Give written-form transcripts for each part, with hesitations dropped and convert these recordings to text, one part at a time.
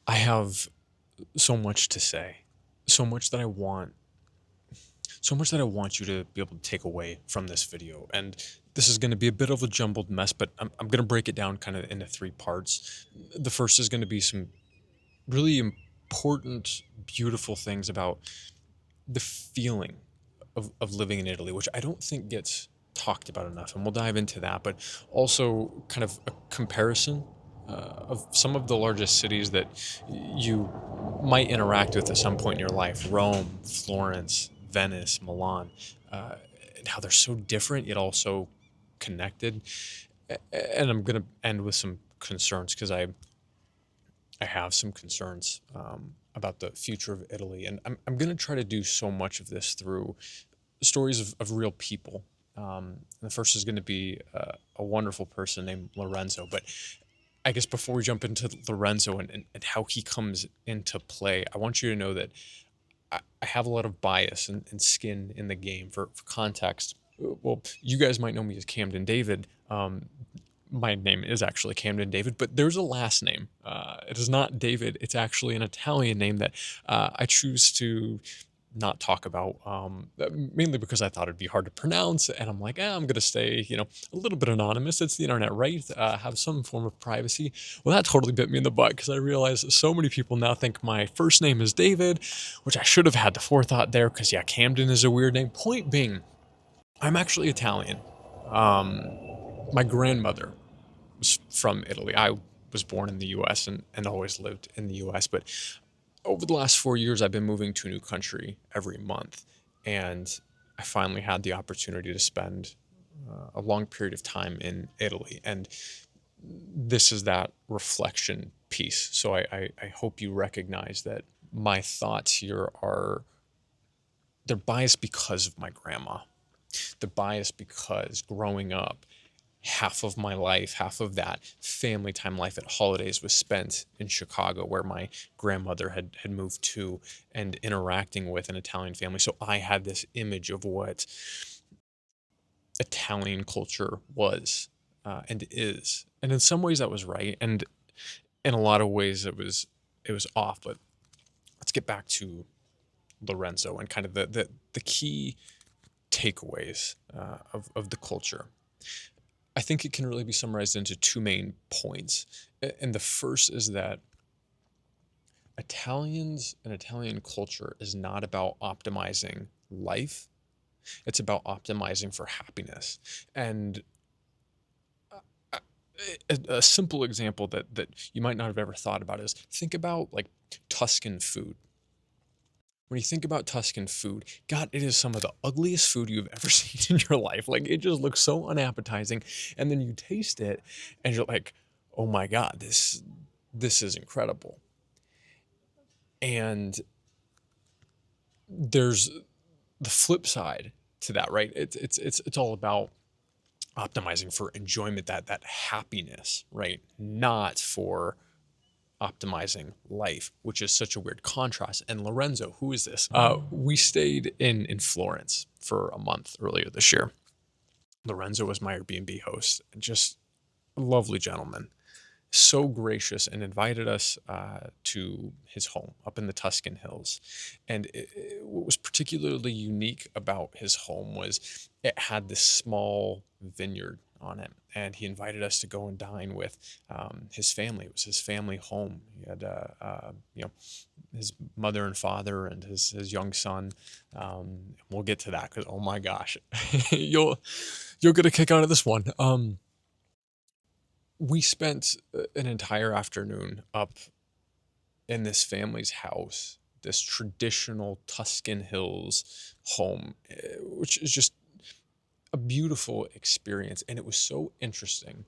I have so much to say, so much that I want, so much that I want you to be able to take away from this video. And this is going to be a bit of a jumbled mess, but I'm going to break it down kind of into three parts. The first is going to be some really important, beautiful things about the feeling of living in Italy, which I don't think gets talked about enough. And we'll dive into that, but also kind of a comparison of some of the largest cities that you might interact with at some point in your life: Rome, Florence, Venice, Milan, and how they're so different yet also connected. And I'm going to end with some concerns because I have some concerns about the future of Italy. And I'm going to try to do so much of this through stories of real people. The first is going to be a wonderful person named Lorenzo. But I guess before we jump into Lorenzo and how he comes into play, I want you to know that I have a lot of bias and skin in the game. For context, well, you guys might know me as Camden David. My name is actually Camden David, but there's a last name. It is not David. It's actually an Italian name that I choose to not talk about, mainly because I thought it'd be hard to pronounce. And I'm like, I'm going to stay, a little bit anonymous. It's the internet, right? Have some form of privacy. Well, that totally bit me in the butt because I realized that so many people now think my first name is David, which I should have had the forethought there because, yeah, Camden is a weird name. Point being, I'm actually Italian. My grandmother was from Italy. I was born in the US and always lived in the US, but over the last 4 years, I've been moving to a new country every month. And I finally had the opportunity to spend a long period of time in Italy. And this is that reflection piece. So I hope you recognize that my thoughts here they're biased because of my grandma. They're biased because growing up, half of my life, half of that family time life at holidays was spent in Chicago, where my grandmother had moved to, and interacting with an Italian family. So I had this image of what Italian culture was and is. And in some ways that was right. And in a lot of ways it was off. But let's get back to Lorenzo and kind of the key takeaways of the culture. I think it can really be summarized into two main points. And the first is that Italians and Italian culture is not about optimizing life, it's about optimizing for happiness. And a simple example that you might not have ever thought about is think about like Tuscan food. When you think about Tuscan food, God, it is some of the ugliest food you've ever seen in your life. Like it just looks so unappetizing, and then you taste it, and you're like, "Oh my God, this is incredible." And there's the flip side to that, right? It's all about optimizing for enjoyment, that happiness, right? Not for optimizing life, which is such a weird contrast. And Lorenzo, who is this? We stayed in Florence for a month earlier this year. Lorenzo was my Airbnb host, and just a lovely gentleman, so gracious, and invited us to his home up in the Tuscan hills. And what was particularly unique about his home was it had this small vineyard on it, and he invited us to go and dine with his family. It was his family home. He had his mother and father and his young son. We'll get to that because, oh my gosh, you'll get a kick out of this one. We spent an entire afternoon up in this family's house, this traditional Tuscan Hills home, which is just a beautiful experience. And it was so interesting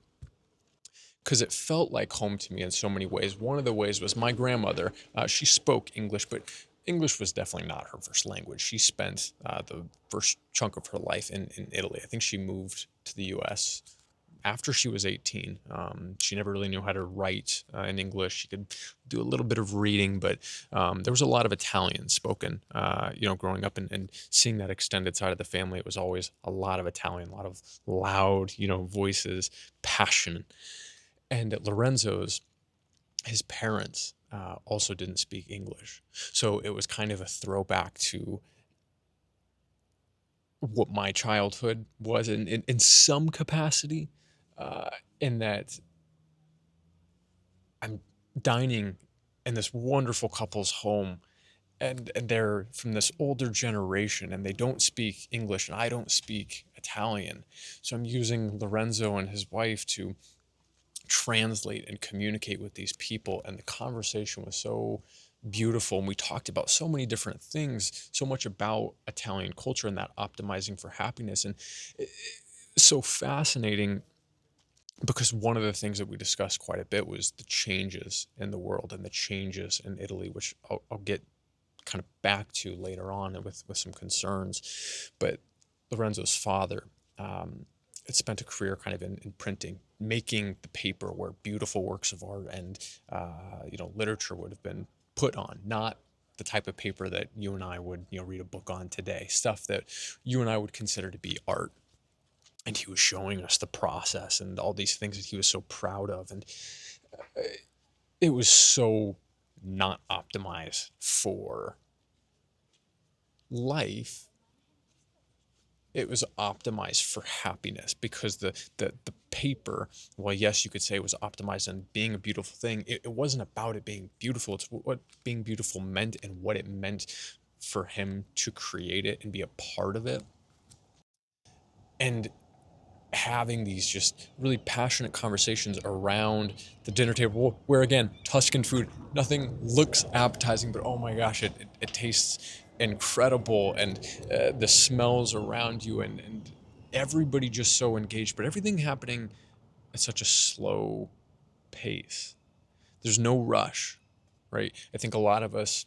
because it felt like home to me in so many ways. One of the ways was my grandmother. She spoke English, but English was definitely not her first language. She spent the first chunk of her life in Italy. I think she moved to the US after she was 18. She never really knew how to write in English. She could do a little bit of reading, but there was a lot of Italian spoken, growing up and seeing that extended side of the family. It was always a lot of Italian, a lot of loud, voices, passion. And at Lorenzo's, his parents also didn't speak English. So it was kind of a throwback to what my childhood was in some capacity, uh, in that I'm dining in this wonderful couple's home, and they're from this older generation and they don't speak English and I don't speak Italian. So I'm using Lorenzo and his wife to translate and communicate with these people, and the conversation was so beautiful, and we talked about so many different things, so much about Italian culture and that optimizing for happiness. And so fascinating, because one of the things that we discussed quite a bit was the changes in the world and the changes in Italy, which I'll get kind of back to later on with some concerns. But Lorenzo's father had spent a career kind of in printing, making the paper where beautiful works of art and literature would have been put on, not the type of paper that you and I would read a book on today, stuff that you and I would consider to be art. And he was showing us the process and all these things that he was so proud of, and it was so not optimized for life. It was optimized for happiness, because the paper, well, yes, you could say it was optimized on being a beautiful thing. It wasn't about it being beautiful. It's what being beautiful meant and what it meant for him to create it and be a part of it. And having these just really passionate conversations around the dinner table, where again, Tuscan food, nothing looks appetizing, but oh my gosh, it tastes incredible, and the smells around you, and everybody just so engaged, but everything happening at such a slow pace. There's no rush, right? I think a lot of us,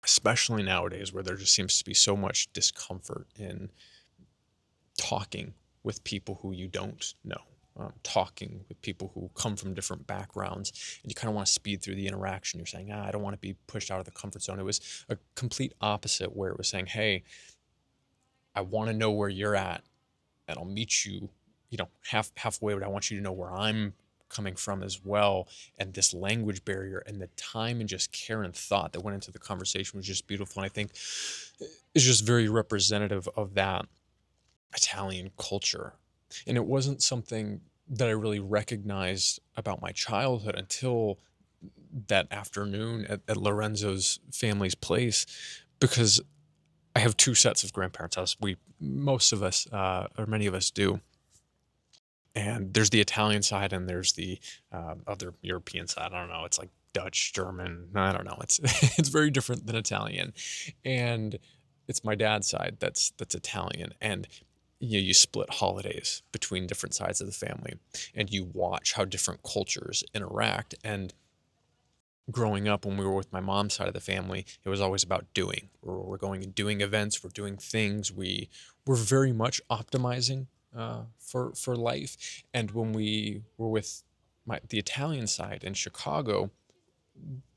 especially nowadays where there just seems to be so much discomfort in talking with people who you don't know, talking with people who come from different backgrounds, and you kind of want to speed through the interaction. You're saying, I don't want to be pushed out of the comfort zone. It was a complete opposite, where it was saying, hey, I want to know where you're at, and I'll meet you, halfway, but I want you to know where I'm coming from as well. And this language barrier and the time and just care and thought that went into the conversation was just beautiful. And I think it's just very representative of that Italian culture. And it wasn't something that I really recognized about my childhood until that afternoon at Lorenzo's family's place, because I have two sets of grandparents. As most of us, or many of us do. And there's the Italian side and there's the other European side. I don't know. It's like Dutch, German. I don't know. It's it's very different than Italian, and it's my dad's side that's Italian. And you split holidays between different sides of the family, and you watch how different cultures interact. And growing up, when we were with my mom's side of the family, it was always about doing. We're going and doing events. We're doing things. We're very much optimizing for life. And when we were with the Italian side in Chicago,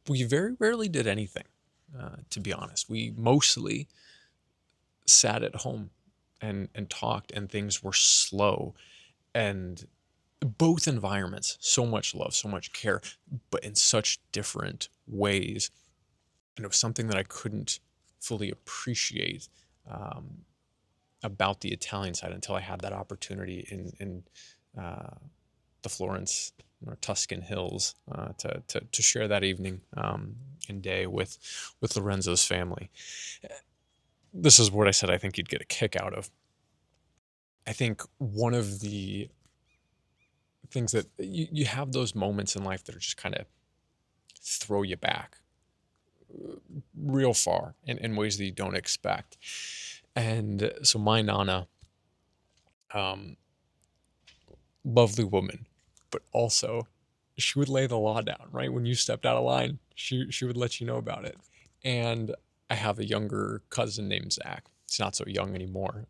we very rarely did anything. To be honest, we mostly sat at home and talked, and things were slow. And both environments, so much love, so much care, but in such different ways. And it was something that I couldn't fully appreciate about the Italian side until I had that opportunity in uh, the Florence or Tuscan hills, to share that evening and day with Lorenzo's family. This is what I said I think you'd get a kick out of. I think one of the things that you have those moments in life that are just kind of throw you back real far in ways that you don't expect. And so my Nana, um, lovely woman, but also she would lay the law down, right? When you stepped out of line, she would let you know about it. And I have a younger cousin named Zach. He's not so young anymore,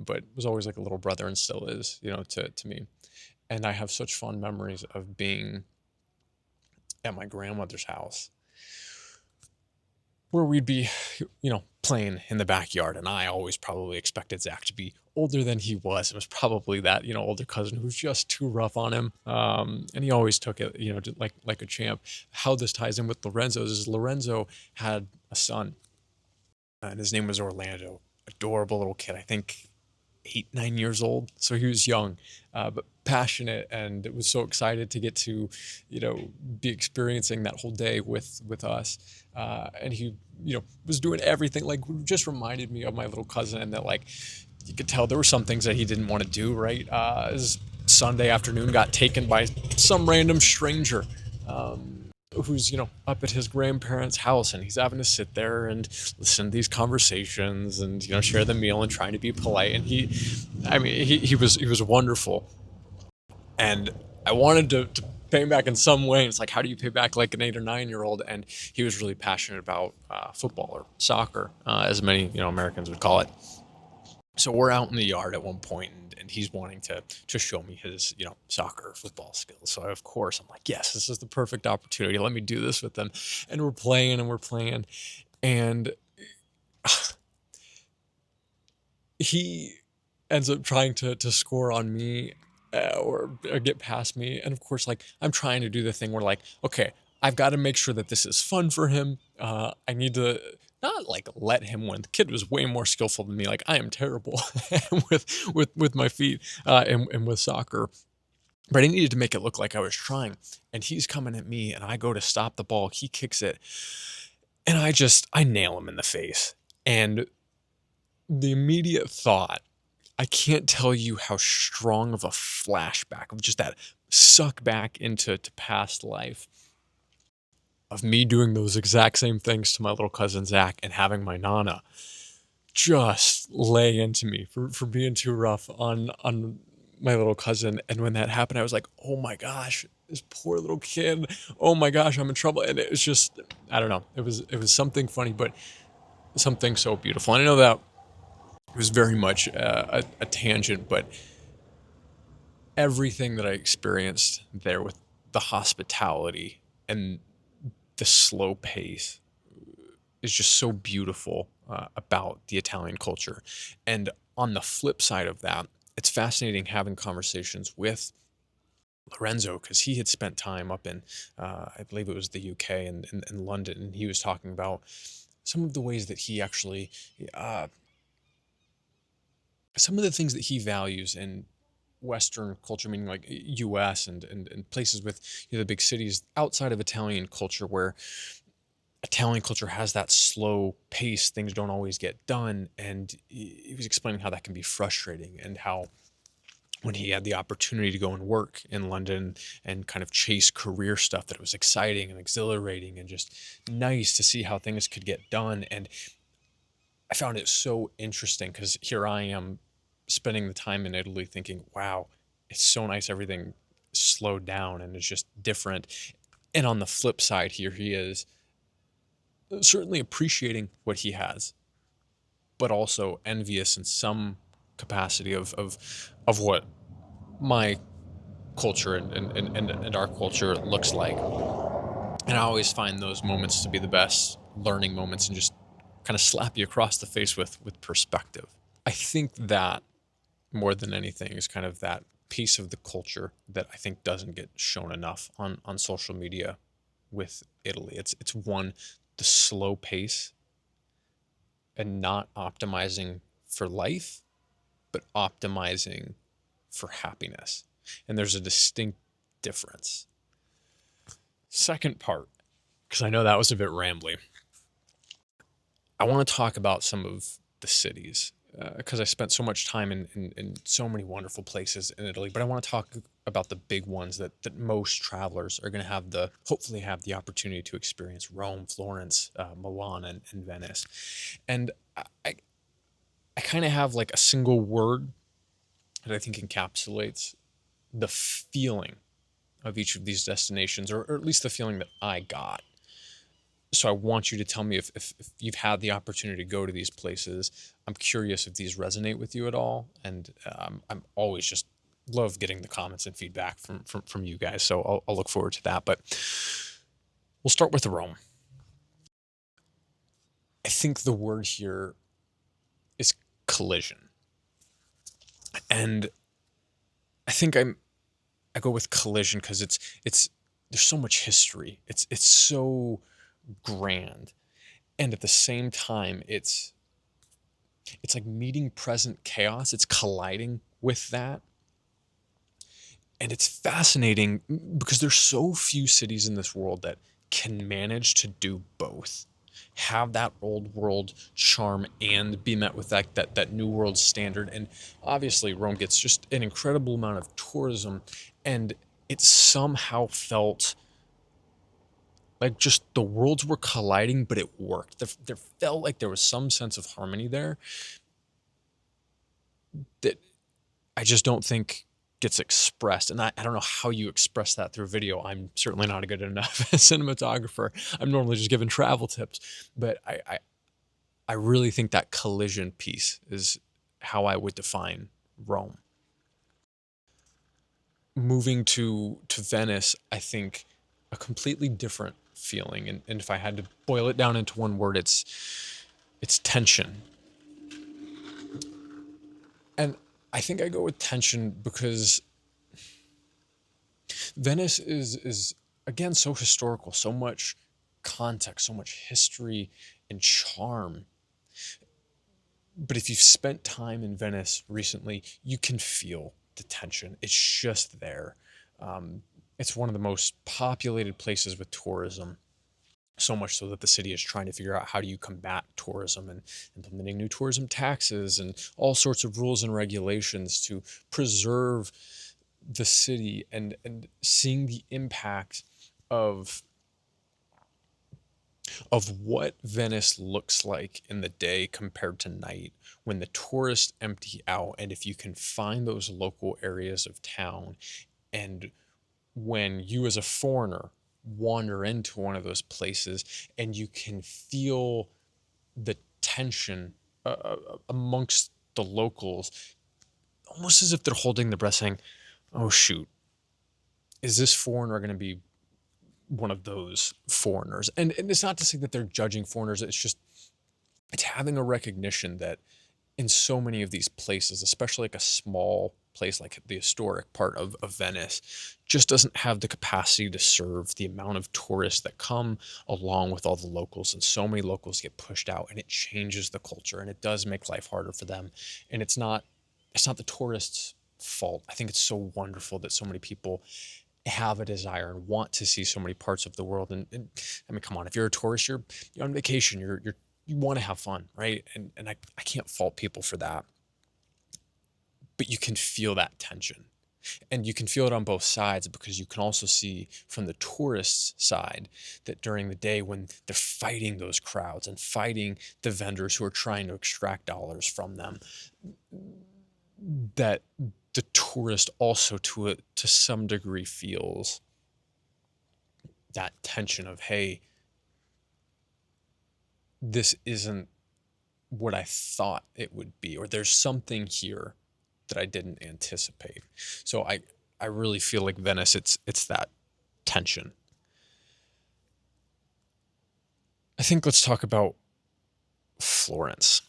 but was always like a little brother and still is, to me. And I have such fond memories of being at my grandmother's house, where we'd be, playing in the backyard. And I always probably expected Zach to be older than he was. It was probably that, older cousin who was just too rough on him. And he always took it, like a champ. How this ties in with Lorenzo's is Lorenzo had a son, and his name was Orlando. Adorable little kid. I think 8, 9 years old. So he was young, but passionate, and was so excited to get to, be experiencing that whole day with us. And he, was doing everything. Like, just reminded me of my little cousin, and that, like, you could tell there were some things that he didn't want to do. Right, his Sunday afternoon got taken by some random stranger. Who's up at his grandparents' house, and he's having to sit there and listen to these conversations, and share the meal and trying to be polite. And he was wonderful, and I wanted to pay him back in some way. And it's like, how do you pay back like an 8 or 9 year old? And he was really passionate about football, or soccer, as many Americans would call it. So we're out in the yard at one point, and he's wanting to show me his soccer, football skills. So of course I'm like, yes, this is the perfect opportunity. Let me do this with them. And we're playing, and he ends up trying to score on me, or get past me. And of course, like, I'm trying to do the thing where, like, okay, I've got to make sure that this is fun for him. I need to not like let him win. The kid was way more skillful than me. Like, I am terrible with my feet, and with soccer. But I needed to make it look like I was trying. And he's coming at me, and I go to stop the ball. He kicks it, and I nail him in the face. And the immediate thought, I can't tell you how strong of a flashback of just that suck back into past life of me doing those exact same things to my little cousin Zach, and having my nana just lay into me for being too rough on my little cousin. And when that happened, I was like, oh my gosh, this poor little kid. Oh my gosh, I'm in trouble. And it was just, I don't know. It was something funny, but something so beautiful. And I know that it was very much a tangent, but everything that I experienced there, with the hospitality and the slow pace, is just so beautiful about the Italian culture. And on the flip side of that, it's fascinating having conversations with Lorenzo, because he had spent time up in, I believe it was the UK, and London, and he was talking about some of the ways that he actually, uh, some of the things that he values in Western culture, meaning like US, and places with the big cities outside of Italian culture, where Italian culture has that slow pace. Things don't always get done. And he was explaining how that can be frustrating, and how when he had the opportunity to go and work in London and kind of chase career stuff, that it was exciting and exhilarating and just nice to see how things could get done. And I found it so interesting, because here I am spending the time in Italy thinking, wow, it's so nice. Everything slowed down and it's just different. And on the flip side, here he is, certainly appreciating what he has, but also envious in some capacity of what my culture and our culture looks like. And I always find those moments to be the best learning moments, and just kind of slap you across the face with perspective. I think that more than anything is kind of that piece of the culture that I think doesn't get shown enough on social media with Italy. It's one, the slow pace, and not optimizing for life, but optimizing for happiness. And there's a distinct difference. Second part, because I know that was a bit rambly, I want to talk about some of the cities, because I spent so much time in so many wonderful places in Italy. But I want to talk about the big ones that most travelers are going to hopefully have the opportunity to experience: Rome, Florence, Milan, and Venice. And I, I kind of have like a single word that I think encapsulates the feeling of each of these destinations, or at least the feeling that I got. So I want you to tell me if you've had the opportunity to go to these places. I'm curious if these resonate with you at all. And I'm always just love getting the comments and feedback from you guys. So I'll look forward to that. But we'll start with Rome. think the word here is collision. And I think I go with collision because it's there's so much history. It's so grand. And at the same time, it's like meeting present chaos. It's colliding with that. And it's fascinating because there's so few cities in this world that can manage to do both. Have that old world charm and be met with that new world standard. And obviously Rome gets just an incredible amount of tourism, and it somehow felt like just the worlds were colliding, but it worked. There felt like there was some sense of harmony there that I just don't think gets expressed. And I don't know how you express that through video. I'm certainly not a good enough cinematographer. I'm normally just giving travel tips, but I really think that collision piece is how I would define Rome. Moving to Venice, I think a completely different feeling. And if I had to boil it down into one word, it's tension. And I think I go with tension because Venice is again so historical, so much context, so much history and charm. But if you've spent time in Venice recently, you can feel the tension. It's just there. It's one of the most populated places with tourism, so much so that the city is trying to figure out how do you combat tourism and implementing new tourism taxes and all sorts of rules and regulations to preserve the city, and seeing the impact of what Venice looks like in the day compared to night when the tourists empty out, and if you can find those local areas of town, and when you as a foreigner wander into one of those places and you can feel the tension amongst the locals, almost as if they're holding their breath saying, oh shoot, is this foreigner going to be one of those foreigners? And it's not to say that they're judging foreigners. It's just, it's having a recognition that in so many of these places, especially like a small place like the historic part of Venice, just doesn't have the capacity to serve the amount of tourists that come along with all the locals. And so many locals get pushed out, and it changes the culture, and it does make life harder for them. And it's not the tourists' fault. I think it's so wonderful that so many people have a desire and want to see so many parts of the world. And I mean, come on, if you're a tourist, you're on vacation, you want to have fun, right? And I can't fault people for that. But you can feel that tension. And you can feel it on both sides, because you can also see from the tourists' side that during the day when they're fighting those crowds and fighting the vendors who are trying to extract dollars from them, that the tourist also to some degree feels that tension of, hey, this isn't what I thought it would be, or there's something here that I didn't anticipate. So I really feel like Venice, it's that tension. I think let's talk about Florence,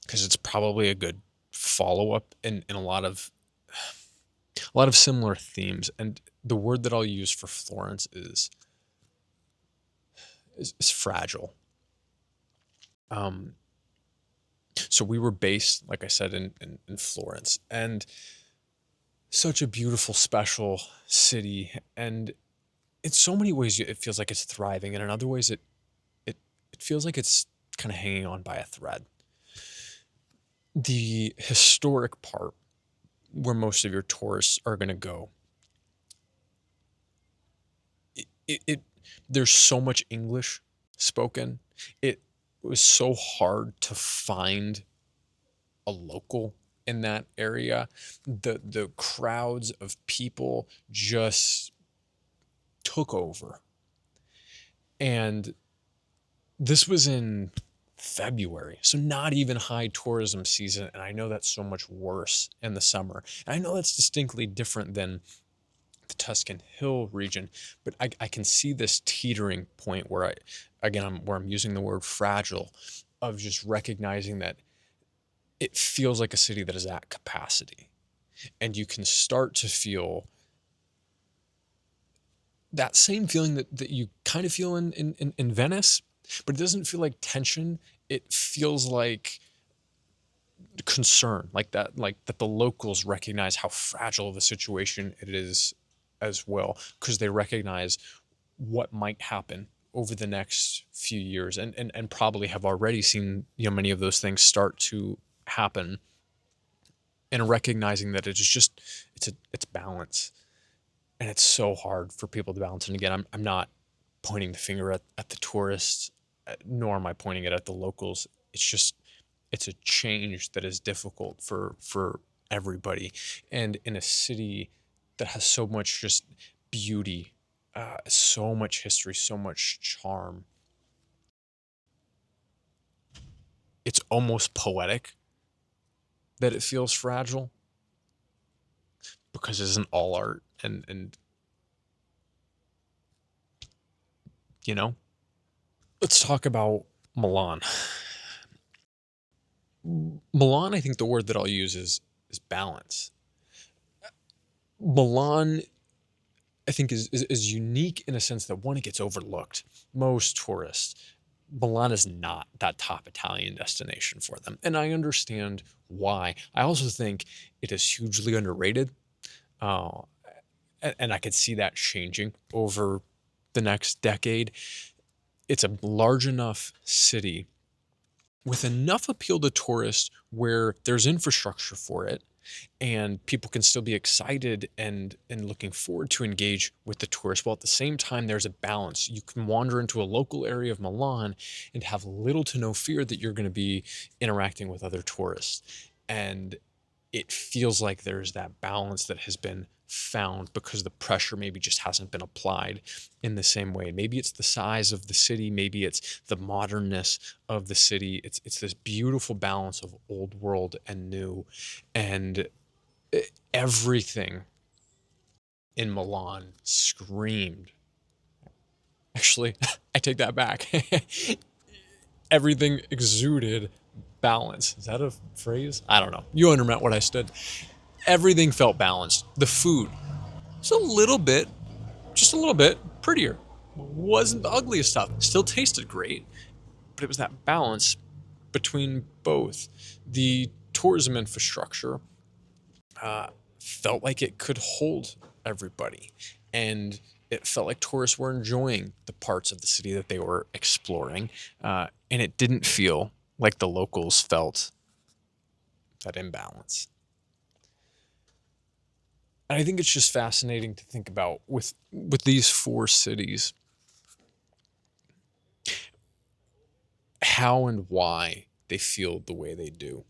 because it's probably a good follow-up in a lot of similar themes. And the word that I'll use for Florence is fragile. Um, so we were based, like I said, in Florence, and such a beautiful, special city. And in so many ways, it feels like it's thriving, and in other ways, it feels like it's kind of hanging on by a thread. The historic part, where most of your tourists are going to go, it there's so much English spoken. It was so hard to find a local in that area. The crowds of people just took over. And this was in February, so not even high tourism season. And I know that's so much worse in the summer. And I know that's distinctly different than the Tuscan Hill region, but I can see this teetering point where I'm using the word fragile, of just recognizing that it feels like a city that is at capacity. And you can start to feel that same feeling that you kind of feel in Venice, but it doesn't feel like tension. It feels like concern, like that the locals recognize how fragile of a situation it is as well, because they recognize what might happen over the next few years, and probably have already seen, many of those things start to happen, and recognizing that it is just it's balance. And it's so hard for people to balance. And again, I'm not pointing the finger at the tourists, nor am I pointing it at the locals. It's just it's a change that is difficult for everybody. And in a city that has so much just beauty, so much history, so much charm, it's almost poetic that it feels fragile, because it isn't all art. And you know, let's talk about Milan. Milan, I think the word that I'll use is balance. Milan, I think, is unique in a sense that, one, it gets overlooked. Most tourists, Milan is not that top Italian destination for them, and I understand why. I also think it is hugely underrated, uh, and I could see that changing over the next decade. It's a large enough city with enough appeal to tourists where there's infrastructure for it, and people can still be excited and looking forward to engage with the tourists, while at the same time there's a balance. You can wander into a local area of Milan and have little to no fear that you're going to be interacting with other tourists. And it feels like there's that balance that has been found because the pressure maybe just hasn't been applied in the same way. Maybe it's the size of the city, maybe it's the modernness of the city. It's this beautiful balance of old world and new. And everything in Milan screamed. Actually, I take that back. Everything exuded balance. Is that a phrase? I don't know. You understand what I stood. Everything felt balanced. The food, it's a little bit, just a little bit prettier. Wasn't the ugliest stuff. Still tasted great, but it was that balance between both. The tourism infrastructure uh, felt like it could hold everybody, and it felt like tourists were enjoying the parts of the city that they were exploring, and it didn't feel like the locals felt that imbalance. And I think it's just fascinating to think about with these four cities, how and why they feel the way they do,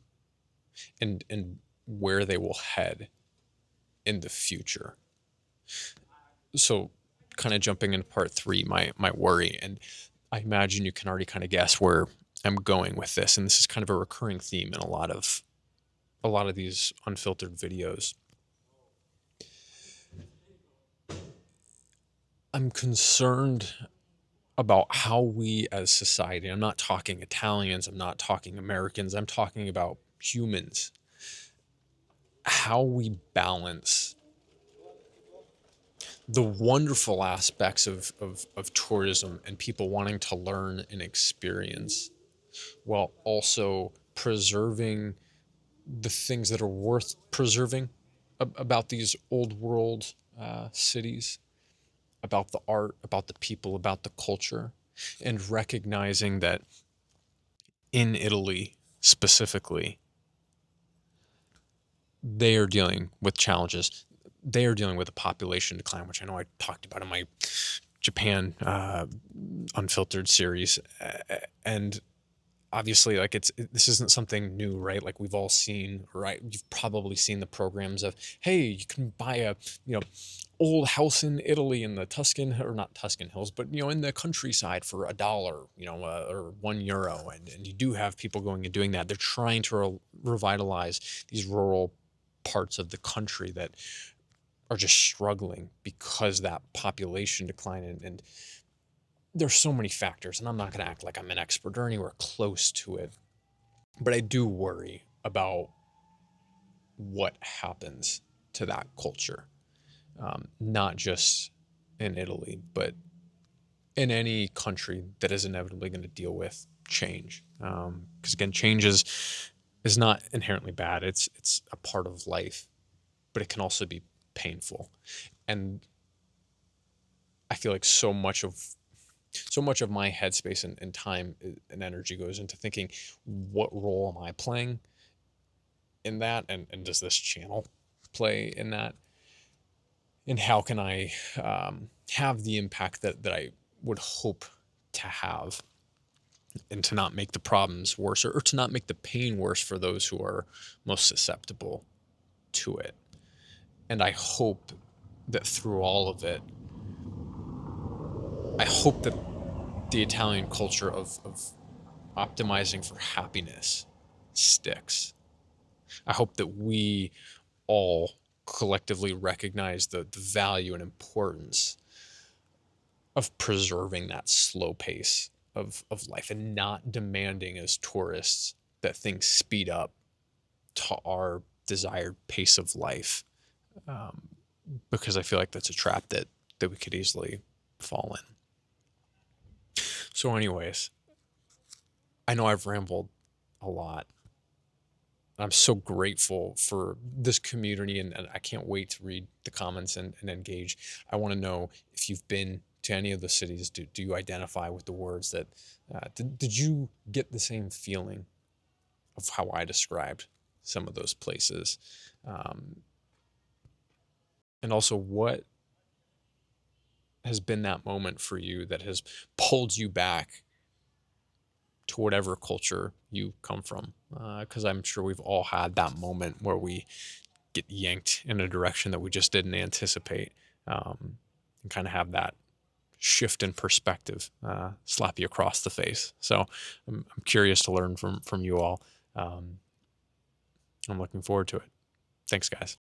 and where they will head in the future. So, kind of jumping into part three, my worry, and I imagine you can already kind of guess where I'm going with this, and this is kind of a recurring theme in a lot of these unfiltered videos. I'm concerned about how we as society, I'm not talking Italians, I'm not talking Americans, I'm talking about humans, how we balance the wonderful aspects of tourism and people wanting to learn and experience, while also preserving the things that are worth preserving about these old world cities, about the art, about the people, about the culture, and recognizing that in Italy specifically, they are dealing with challenges. They are dealing with a population decline, which I know I talked about in my Japan unfiltered series, and obviously, like, this isn't something new, right? Like, we've all seen, right? You've probably seen the programs of, hey, you can buy a old house in Italy in the Tuscan, or not Tuscan hills, but in the countryside for $1, or €1, and you do have people going and doing that. They're trying to revitalize these rural parts of the country that are just struggling because that population decline, and there's so many factors, and I'm not going to act like I'm an expert or anywhere close to it, but I do worry about what happens to that culture, not just in Italy, but in any country that is inevitably going to deal with change. Because again, change is not inherently bad. It's a part of life, but it can also be painful. And I feel like so much of my headspace and time and energy goes into thinking, what role am I playing in that, and does this channel play in that, and how can I have the impact that I would hope to have, and to not make the problems worse, or to not make the pain worse for those who are most susceptible to it. And I hope that through all of it, I hope that the Italian culture of optimizing for happiness sticks. I hope that we all collectively recognize the value and importance of preserving that slow pace of life, and not demanding as tourists that things speed up to our desired pace of life, um, because I feel like that's a trap that we could easily fall in. So, anyways, I know I've rambled a lot. I'm so grateful for this community, and I can't wait to read the comments and engage. I want to know if you've been to any of the cities. Do you identify with the words that, did you get the same feeling of how I described some of those places? Um, and also, what has been that moment for you that has pulled you back to whatever culture you come from? Because I'm sure we've all had that moment where we get yanked in a direction that we just didn't anticipate, and kind of have that shift in perspective slap you across the face. So I'm curious to learn from you all. Um, I'm looking forward to it. Thanks, guys.